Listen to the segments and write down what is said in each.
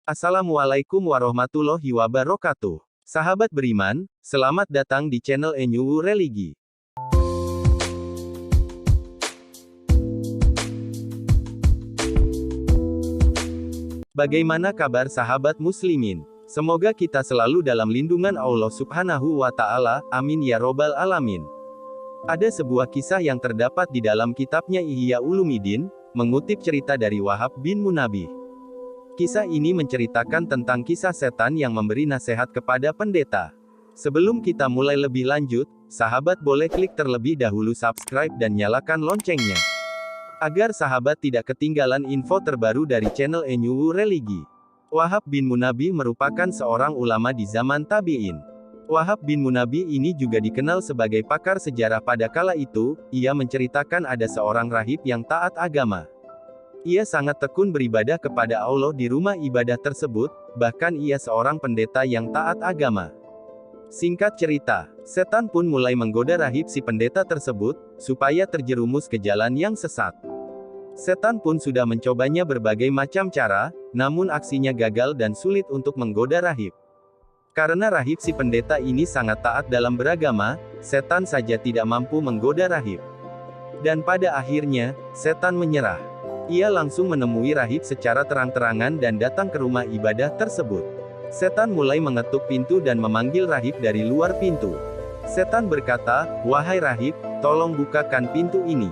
Assalamualaikum warahmatullahi wabarakatuh. Sahabat beriman, selamat datang di channel Enyuwu Religi. Bagaimana kabar sahabat muslimin? Semoga kita selalu dalam lindungan Allah Subhanahu wa Ta'ala, amin ya robbal alamin. Ada sebuah kisah yang terdapat di dalam kitabnya Ihya Ulumuddin, mengutip cerita dari Wahab bin Munabbih. Kisah ini menceritakan tentang kisah setan yang memberi nasihat kepada pendeta. Sebelum kita mulai lebih lanjut, sahabat boleh klik terlebih dahulu subscribe dan nyalakan loncengnya, agar sahabat tidak ketinggalan info terbaru dari channel Enyuwu Religi. Wahab bin Munabbih merupakan seorang ulama di zaman tabi'in. Wahab bin Munabbih ini juga dikenal sebagai pakar sejarah pada kala itu. Ia menceritakan ada seorang rahib yang taat agama. Ia sangat tekun beribadah kepada Allah di rumah ibadah tersebut, bahkan ia seorang pendeta yang taat agama. Singkat cerita, setan pun mulai menggoda rahib si pendeta tersebut, supaya terjerumus ke jalan yang sesat. Setan pun sudah mencobanya berbagai macam cara, namun aksinya gagal dan sulit untuk menggoda rahib. Karena rahib si pendeta ini sangat taat dalam beragama, setan saja tidak mampu menggoda rahib. Dan pada akhirnya, setan menyerah. Ia langsung menemui rahib secara terang-terangan dan datang ke rumah ibadah tersebut. Setan mulai mengetuk pintu dan memanggil rahib dari luar pintu. Setan berkata, "Wahai rahib, tolong bukakan pintu ini."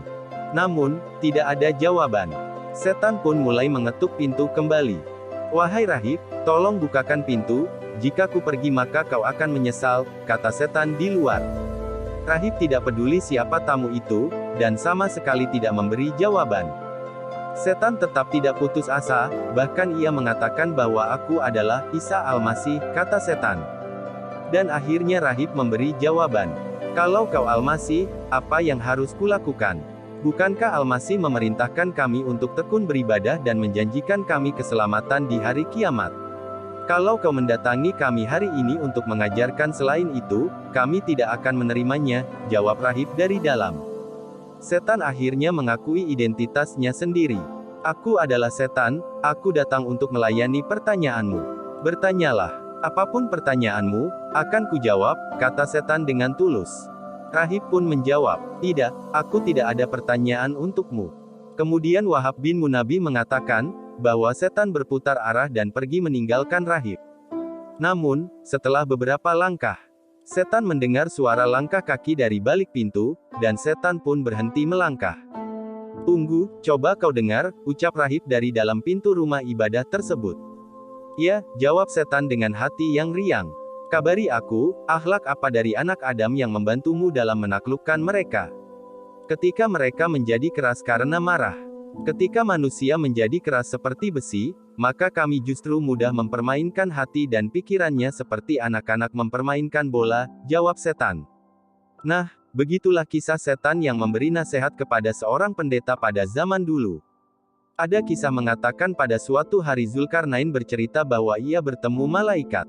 Namun, tidak ada jawaban. Setan pun mulai mengetuk pintu kembali. "Wahai rahib, tolong bukakan pintu, jika ku pergi maka kau akan menyesal," kata setan di luar. Rahib tidak peduli siapa tamu itu, dan sama sekali tidak memberi jawaban. Setan tetap tidak putus asa, bahkan ia mengatakan bahwa aku adalah Isa Al-Masih, kata setan. Dan akhirnya rahib memberi jawaban. "Kalau kau Al-Masih, apa yang harus kulakukan? Bukankah Al-Masih memerintahkan kami untuk tekun beribadah dan menjanjikan kami keselamatan di hari kiamat? Kalau kau mendatangi kami hari ini untuk mengajarkan selain itu, kami tidak akan menerimanya," jawab rahib dari dalam. Setan akhirnya mengakui identitasnya sendiri. "Aku adalah setan, aku datang untuk melayani pertanyaanmu. Bertanyalah, apapun pertanyaanmu, akan kujawab," kata setan dengan tulus. Rahib pun menjawab, "Tidak, aku tidak ada pertanyaan untukmu." Kemudian Wahab bin Munabbih mengatakan, bahwa setan berputar arah dan pergi meninggalkan rahib. Namun, setelah beberapa langkah, setan mendengar suara langkah kaki dari balik pintu, dan setan pun berhenti melangkah. "Tunggu, coba kau dengar," ucap rahib dari dalam pintu rumah ibadah tersebut. "Ya," jawab setan dengan hati yang riang. "Kabari aku, akhlak apa dari anak Adam yang membantumu dalam menaklukkan mereka? Ketika mereka menjadi keras karena marah. Ketika manusia menjadi keras seperti besi, maka kami justru mudah mempermainkan hati dan pikirannya seperti anak-anak mempermainkan bola," jawab setan. Nah, begitulah kisah setan yang memberi nasihat kepada seorang pendeta pada zaman dulu. Ada kisah mengatakan pada suatu hari Zulkarnain bercerita bahwa ia bertemu malaikat.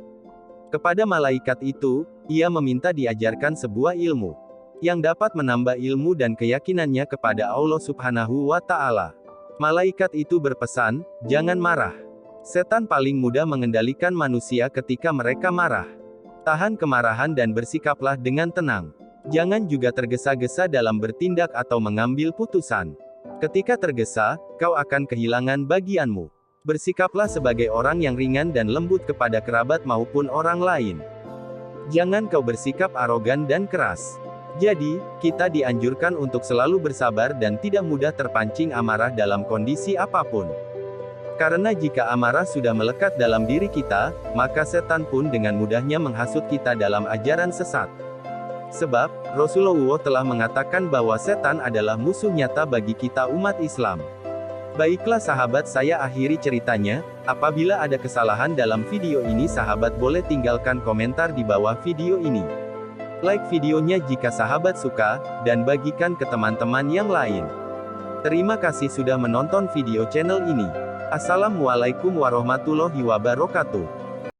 Kepada malaikat itu, ia meminta diajarkan sebuah ilmu yang dapat menambah ilmu dan keyakinannya kepada Allah Subhanahu wa Ta'ala. Malaikat itu berpesan, "Jangan marah. Setan paling mudah mengendalikan manusia ketika mereka marah. Tahan kemarahan dan bersikaplah dengan tenang. Jangan juga tergesa-gesa dalam bertindak atau mengambil putusan. Ketika tergesa, kau akan kehilangan bagianmu. Bersikaplah sebagai orang yang ringan dan lembut kepada kerabat maupun orang lain. Jangan kau bersikap arogan dan keras." Jadi, kita dianjurkan untuk selalu bersabar dan tidak mudah terpancing amarah dalam kondisi apapun. Karena jika amarah sudah melekat dalam diri kita, maka setan pun dengan mudahnya menghasut kita dalam ajaran sesat. Sebab, Rasulullah telah mengatakan bahwa setan adalah musuh nyata bagi kita umat Islam. Baiklah sahabat, saya akhiri ceritanya. Apabila ada kesalahan dalam video ini, sahabat boleh tinggalkan komentar di bawah video ini. Like videonya jika sahabat suka, dan bagikan ke teman-teman yang lain. Terima kasih sudah menonton video channel ini. Assalamualaikum warahmatullahi wabarakatuh.